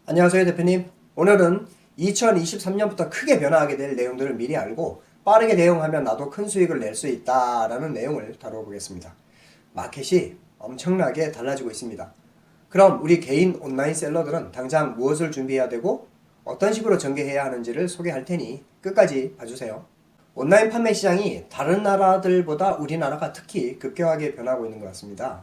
안녕하세요 대표님. 오늘은 2023년부터 크게 변화하게 될 내용들을 미리 알고 빠르게 대응하면 나도 큰 수익을 낼 수 있다라는 내용을 다뤄보겠습니다. 마켓이 엄청나게 달라지고 있습니다. 그럼 우리 개인 온라인 셀러들은 당장 무엇을 준비해야 되고 어떤 식으로 전개해야 하는지를 소개할 테니 끝까지 봐주세요. 온라인 판매 시장이 다른 나라들보다 우리나라가 특히 급격하게 변하고 있는 것 같습니다.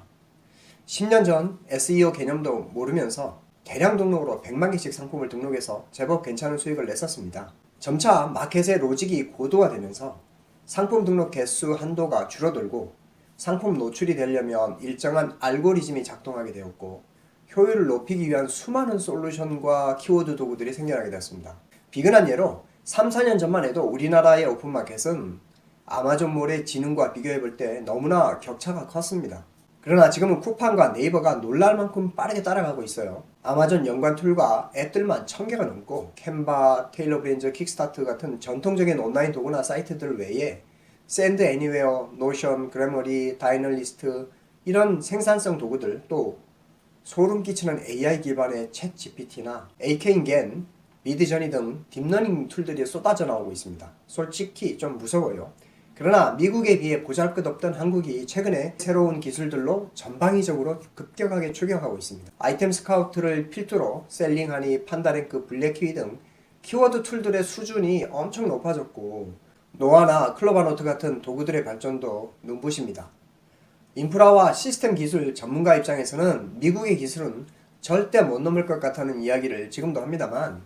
10년 전 SEO 개념도 모르면서 대량 등록으로 100만 개씩 상품을 등록해서 제법 괜찮은 수익을 냈었습니다. 점차 마켓의 로직이 고도화되면서 상품 등록 개수 한도가 줄어들고 상품 노출이 되려면 일정한 알고리즘이 작동하게 되었고 효율을 높이기 위한 수많은 솔루션과 키워드 도구들이 생겨나게 되었습니다. 비근한 예로 3, 4년 전만 해도 우리나라의 오픈마켓은 아마존몰의 지능과 비교해 볼 때 너무나 격차가 컸습니다. 그러나 지금은 쿠팡과 네이버가 놀랄 만큼 빠르게 따라가고 있어요. 아마존 연관 툴과 앱들만 1000개가 넘고 캔바, 테일러 브랜즈, 킥스타트 같은 전통적인 온라인 도구나 사이트들 외에 샌드 애니웨어, 노션, 그래머리, 다이널리스트 이런 생산성 도구들, 또 소름 끼치는 AI 기반의 챗 GPT나 AK인겐, 미드저니 등 딥러닝 툴들이 쏟아져 나오고 있습니다. 솔직히 좀 무서워요. 그러나 미국에 비해 보잘것없던 한국이 최근에 새로운 기술들로 전방위적으로 급격하게 추격하고 있습니다. 아이템 스카우트를 필두로 셀링하니, 판다랭크, 블랙키위 등 키워드 툴들의 수준이 엄청 높아졌고 노아나 클로바노트 같은 도구들의 발전도 눈부십니다. 인프라와 시스템 기술 전문가 입장에서는 미국의 기술은 절대 못 넘을 것 같다는 이야기를 지금도 합니다만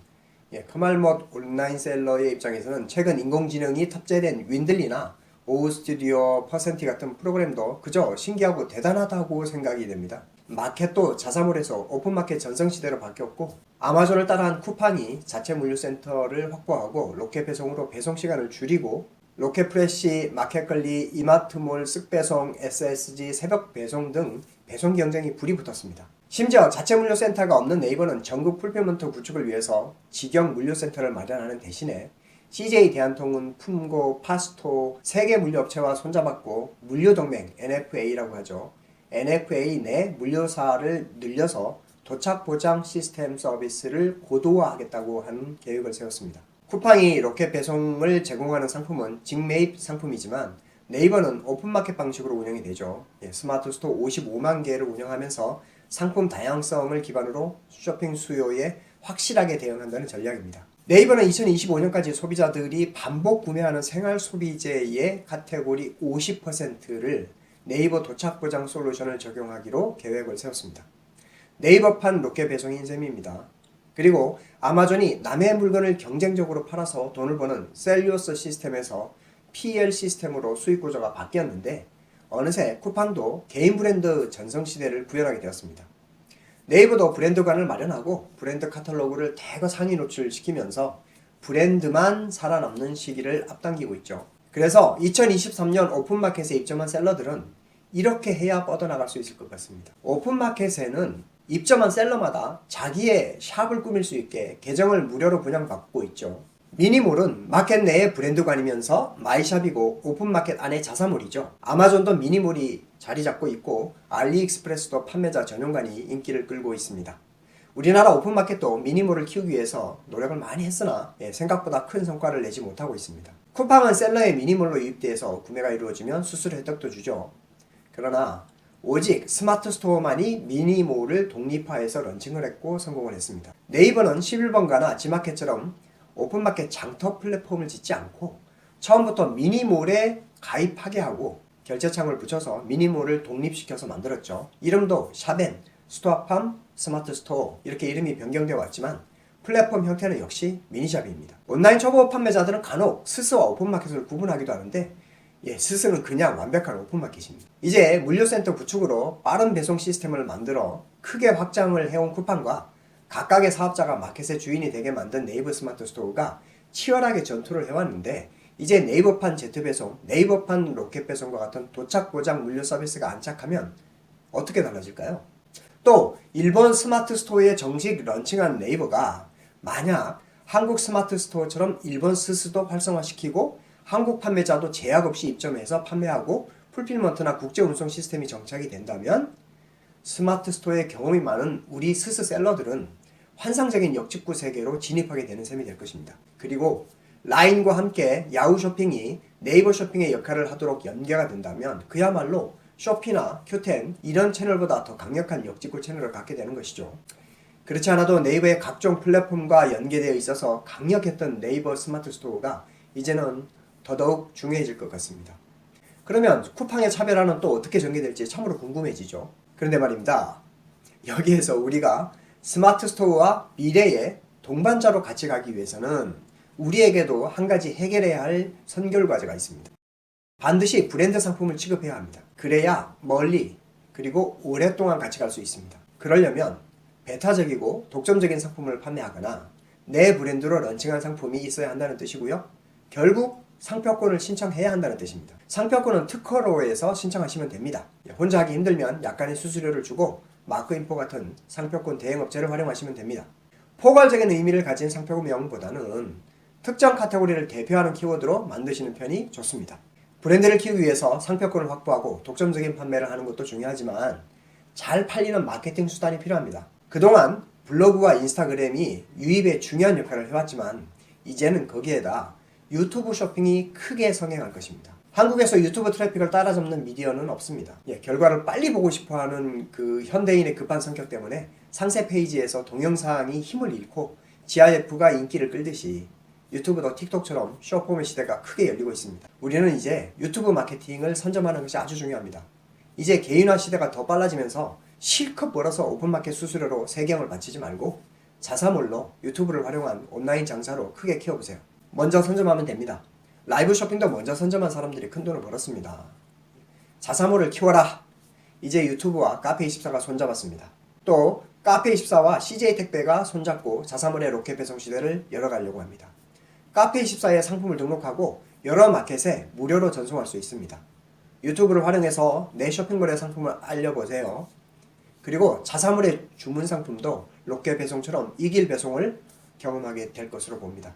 커말못 온라인 셀러의 입장에서는 최근 인공지능이 탑재된 윈들리나 오우 스튜디오, 퍼센티 같은 프로그램도 그저 신기하고 대단하다고 생각이 됩니다. 마켓도 자사몰에서 오픈마켓 전성시대로 바뀌었고 아마존을 따라한 쿠팡이 자체 물류센터를 확보하고 로켓 배송으로 배송 시간을 줄이고 로켓프레시, 마켓컬리, 이마트몰, 쓱배송, SSG, 새벽 배송 등 배송 경쟁이 불이 붙었습니다. 심지어 자체 물류센터가 없는 네이버는 전국 풀필먼트 구축을 위해서 직영 물류센터를 마련하는 대신에 CJ 대한통운, 품고, 파스토, 세계 물류업체와 손잡았고 물류동맹 NFA라고 하죠. NFA 내 물류사를 늘려서 도착 보장 시스템 서비스를 고도화하겠다고 하는 계획을 세웠습니다. 쿠팡이 로켓 배송을 제공하는 상품은 직매입 상품이지만 네이버는 오픈마켓 방식으로 운영이 되죠. 스마트 스토어 55만 개를 운영하면서 상품 다양성을 기반으로 쇼핑 수요에 확실하게 대응한다는 전략입니다. 네이버는 2025년까지 소비자들이 반복 구매하는 생활 소비재의 카테고리 50%를 네이버 도착 보장 솔루션을 적용하기로 계획을 세웠습니다. 네이버판 로켓 배송인 셈입니다. 그리고 아마존이 남의 물건을 경쟁적으로 팔아서 돈을 버는 셀리오스 시스템에서 PL 시스템으로 수익 구조가 바뀌었는데 어느새 쿠팡도 개인 브랜드 전성시대를 구현하게 되었습니다. 네이버도 브랜드관을 마련하고 브랜드 카탈로그를 대거 상위 노출시키면서 브랜드만 살아남는 시기를 앞당기고 있죠. 그래서 2023년 오픈마켓에 입점한 셀러들은 이렇게 해야 뻗어나갈 수 있을 것 같습니다. 오픈마켓에는 입점한 셀러마다 자기의 샵을 꾸밀 수 있게 계정을 무료로 분양받고 있죠. 미니몰은 마켓 내의 브랜드관이면서 마이샵이고 오픈마켓 안의 자사몰이죠. 아마존도 미니몰이 자리 잡고 있고 알리익스프레스도 판매자 전용관이 인기를 끌고 있습니다. 우리나라 오픈마켓도 미니몰을 키우기 위해서 노력을 많이 했으나 생각보다 큰 성과를 내지 못하고 있습니다. 쿠팡은 셀러의 미니몰로 유입돼서 구매가 이루어지면 수수료 혜택도 주죠. 그러나 오직 스마트 스토어만이 미니몰을 독립화해서 런칭을 했고 성공을 했습니다. 네이버는 11번가나 지마켓처럼 오픈마켓 장터 플랫폼을 짓지 않고 처음부터 미니몰에 가입하게 하고 결제창을 붙여서 미니몰을 독립시켜서 만들었죠. 이름도 샤벤, 스토어팜, 스마트 스토어 이렇게 이름이 변경되어 왔지만 플랫폼 형태는 역시 미니샵입니다. 온라인 초보 판매자들은 간혹 스스와 오픈마켓을 구분하기도 하는데 스스는 그냥 완벽한 오픈마켓입니다. 이제 물류센터 구축으로 빠른 배송 시스템을 만들어 크게 확장을 해온 쿠팡과 각각의 사업자가 마켓의 주인이 되게 만든 네이버 스마트 스토어가 치열하게 전투를 해왔는데 이제 네이버판 제트배송, 네이버판 로켓배송과 같은 도착 보장 물류 서비스가 안착하면 어떻게 달라질까요? 또 일본 스마트 스토어에 정식 런칭한 네이버가 만약 한국 스마트 스토어처럼 일본 스스도 활성화시키고 한국 판매자도 제약 없이 입점해서 판매하고 풀필먼트나 국제 운송 시스템이 정착이 된다면 스마트 스토어에 경험이 많은 우리 스스 셀러들은 환상적인 역직구 세계로 진입하게 되는 셈이 될 것입니다. 그리고 라인과 함께 야후 쇼핑이 네이버 쇼핑의 역할을 하도록 연계가 된다면 그야말로 쇼피나 큐텐 이런 채널보다 더 강력한 역직구 채널을 갖게 되는 것이죠. 그렇지 않아도 네이버의 각종 플랫폼과 연계되어 있어서 강력했던 네이버 스마트 스토어가 이제는 더더욱 중요해질 것 같습니다. 그러면 쿠팡의 차별화는 또 어떻게 전개될지 참으로 궁금해지죠. 그런데 말입니다. 여기에서 우리가 스마트 스토어와 미래의 동반자로 같이 가기 위해서는 우리에게도 한 가지 해결해야 할 선결 과제가 있습니다. 반드시 브랜드 상품을 취급해야 합니다. 그래야 멀리 그리고 오랫동안 같이 갈 수 있습니다. 그러려면 배타적이고 독점적인 상품을 판매하거나 내 브랜드로 런칭한 상품이 있어야 한다는 뜻이고요. 결국 상표권을 신청해야 한다는 뜻입니다. 상표권은 특허로에서 신청하시면 됩니다. 혼자 하기 힘들면 약간의 수수료를 주고 마크인포 같은 상표권 대행업체를 활용하시면 됩니다. 포괄적인 의미를 가진 상표명보다는 특정 카테고리를 대표하는 키워드로 만드시는 편이 좋습니다. 브랜드를 키우기 위해서 상표권을 확보하고 독점적인 판매를 하는 것도 중요하지만 잘 팔리는 마케팅 수단이 필요합니다. 그동안 블로그와 인스타그램이 유입에 중요한 역할을 해왔지만 이제는 거기에다 유튜브 쇼핑이 크게 성행할 것입니다. 한국에서 유튜브 트래픽을 따라잡는 미디어는 없습니다. 결과를 빨리 보고 싶어하는 그 현대인의 급한 성격 때문에 상세 페이지에서 동영상이 힘을 잃고 GIF가 인기를 끌듯이 유튜브도 틱톡처럼 숏폼의 시대가 크게 열리고 있습니다. 우리는 이제 유튜브 마케팅을 선점하는 것이 아주 중요합니다. 이제 개인화 시대가 더 빨라지면서 실컷 벌어서 오픈마켓 수수료로 세경을 바치지 말고 자사몰로 유튜브를 활용한 온라인 장사로 크게 키워보세요. 먼저 선점하면 됩니다. 라이브 쇼핑도 먼저 선점한 사람들이 큰 돈을 벌었습니다. 자사몰을 키워라. 이제 유튜브와 카페24가 손잡았습니다. 또 카페24와 CJ택배가 손잡고 자사몰의 로켓 배송 시대를 열어가려고 합니다. 카페24에 상품을 등록하고 여러 마켓에 무료로 전송할 수 있습니다. 유튜브를 활용해서 내 쇼핑몰의 상품을 알려보세요. 그리고 자사몰의 주문 상품도 로켓 배송처럼 이길 배송을 경험하게 될 것으로 봅니다.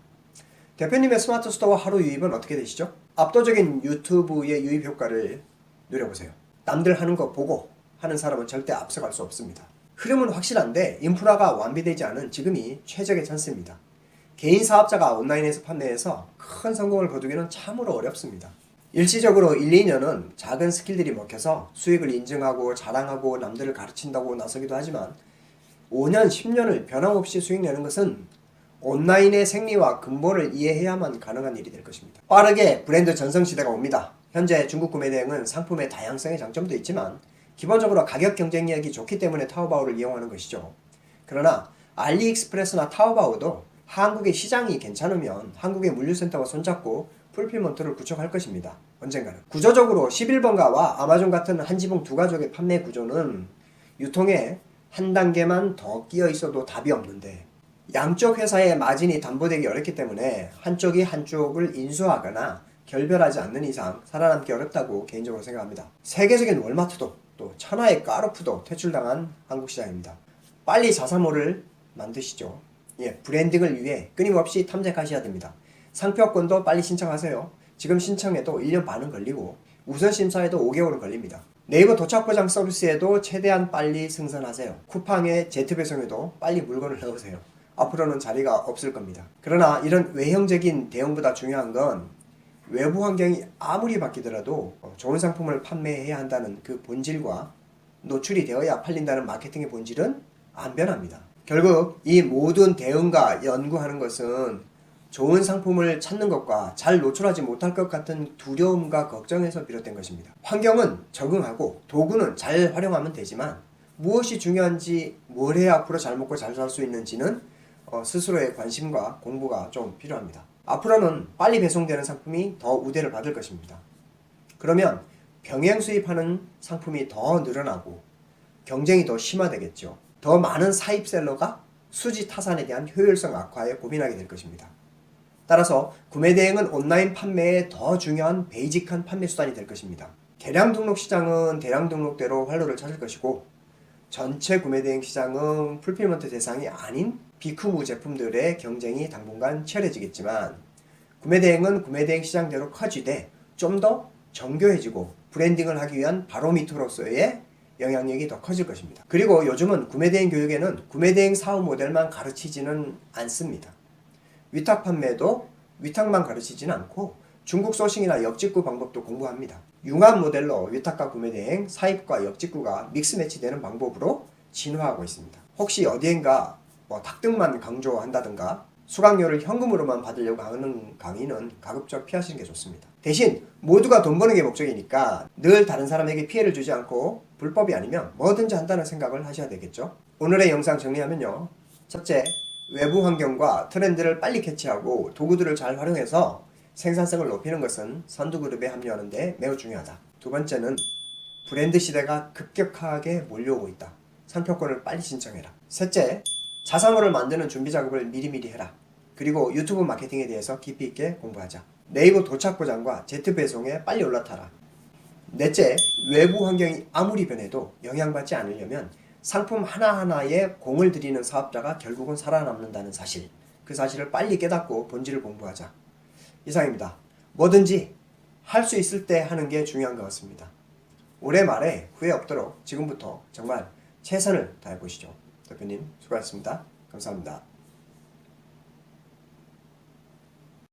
대표님의 스마트 스토어 하루 유입은 어떻게 되시죠? 압도적인 유튜브의 유입 효과를 누려보세요. 남들 하는 거 보고 하는 사람은 절대 앞서갈 수 없습니다. 흐름은 확실한데 인프라가 완비되지 않은 지금이 최적의 찬스입니다. 개인 사업자가 온라인에서 판매해서 큰 성공을 거두기는 참으로 어렵습니다. 일시적으로 1, 2년은 작은 스킬들이 먹혀서 수익을 인증하고 자랑하고 남들을 가르친다고 나서기도 하지만 5년, 10년을 변함없이 수익 내는 것은 온라인의 생리와 근본을 이해해야만 가능한 일이 될 것입니다. 빠르게 브랜드 전성 시대가 옵니다. 현재 중국 구매 대행은 상품의 다양성의 장점도 있지만 기본적으로 가격 경쟁력이 좋기 때문에 타오바오를 이용하는 것이죠. 그러나 알리익스프레스나 타오바오도 한국의 시장이 괜찮으면 한국의 물류센터와 손잡고 풀필먼트를 구축할 것입니다. 언젠가는. 구조적으로 11번가와 아마존 같은 한 지붕 두 가족의 판매 구조는 유통에 한 단계만 더 끼어 있어도 답이 없는데 양쪽 회사의 마진이 담보되기 어렵기 때문에 한쪽이 한쪽을 인수하거나 결별하지 않는 이상 살아남기 어렵다고 개인적으로 생각합니다. 세계적인 월마트도 또 천하의 까르푸도 퇴출당한 한국 시장입니다. 빨리 자사몰을 만드시죠. 브랜딩을 위해 끊임없이 탐색하셔야 됩니다. 상표권도 빨리 신청하세요. 지금 신청해도 1년 반은 걸리고 우선 심사에도 5개월은 걸립니다. 네이버 도착 보장 서비스에도 최대한 빨리 승선하세요. 쿠팡의 제트 배송에도 빨리 물건을 넣으세요. 앞으로는 자리가 없을 겁니다. 그러나 이런 외형적인 대응보다 중요한 건 외부 환경이 아무리 바뀌더라도 좋은 상품을 판매해야 한다는 그 본질과 노출이 되어야 팔린다는 마케팅의 본질은 안 변합니다. 결국 이 모든 대응과 연구하는 것은 좋은 상품을 찾는 것과 잘 노출하지 못할 것 같은 두려움과 걱정에서 비롯된 것입니다. 환경은 적응하고 도구는 잘 활용하면 되지만 무엇이 중요한지 뭘 해야 앞으로 잘 먹고 잘 살 수 있는지는 스스로의 관심과 공부가 좀 필요합니다. 앞으로는 빨리 배송되는 상품이 더 우대를 받을 것입니다. 그러면 병행 수입하는 상품이 더 늘어나고 경쟁이 더 심화되겠죠. 더 많은 사입셀러가 수지 타산에 대한 효율성 악화에 고민하게 될 것입니다. 따라서 구매 대행은 온라인 판매에 더 중요한 베이직한 판매 수단이 될 것입니다. 대량 등록 시장은 대량 등록대로 활로를 찾을 것이고 전체 구매 대행 시장은 풀필먼트 대상이 아닌 비크무 제품들의 경쟁이 당분간 치열해지겠지만 구매 대행은 구매 대행 시장대로 커지되 좀 더 정교해지고 브랜딩을 하기 위한 바로미터로서의 영향력이 더 커질 것입니다. 그리고 요즘은 구매대행 교육에는 구매대행 사후 모델만 가르치지는 않습니다. 위탁 판매도 위탁만 가르치지는 않고 중국 소싱이나 역직구 방법도 공부합니다. 융합 모델로 위탁과 구매대행, 사입과 역직구가 믹스 매치되는 방법으로 진화하고 있습니다. 혹시 어디엔가 탁등만 강조한다든가 수강료를 현금으로만 받으려고 하는 강의는 가급적 피하시는 게 좋습니다. 대신 모두가 돈 버는 게 목적이니까 늘 다른 사람에게 피해를 주지 않고 불법이 아니면 뭐든지 한다는 생각을 하셔야 되겠죠. 오늘의 영상 정리하면요. 첫째, 외부 환경과 트렌드를 빨리 캐치하고 도구들을 잘 활용해서 생산성을 높이는 것은 선두그룹에 합류하는 데 매우 중요하다. 두 번째는 브랜드 시대가 급격하게 몰려오고 있다. 상표권을 빨리 신청해라. 셋째, 자사모를 만드는 준비 작업을 미리미리 해라. 그리고 유튜브 마케팅에 대해서 깊이 있게 공부하자. 네이버 도착 보장과 제트 배송에 빨리 올라타라. 넷째, 외부 환경이 아무리 변해도 영향받지 않으려면 상품 하나하나에 공을 들이는 사업자가 결국은 살아남는다는 사실. 그 사실을 빨리 깨닫고 본질을 공부하자. 이상입니다. 뭐든지 할 수 있을 때 하는 게 중요한 것 같습니다. 올해 말에 후회 없도록 지금부터 정말 최선을 다해보시죠. 대표님 수고하셨습니다. 감사합니다.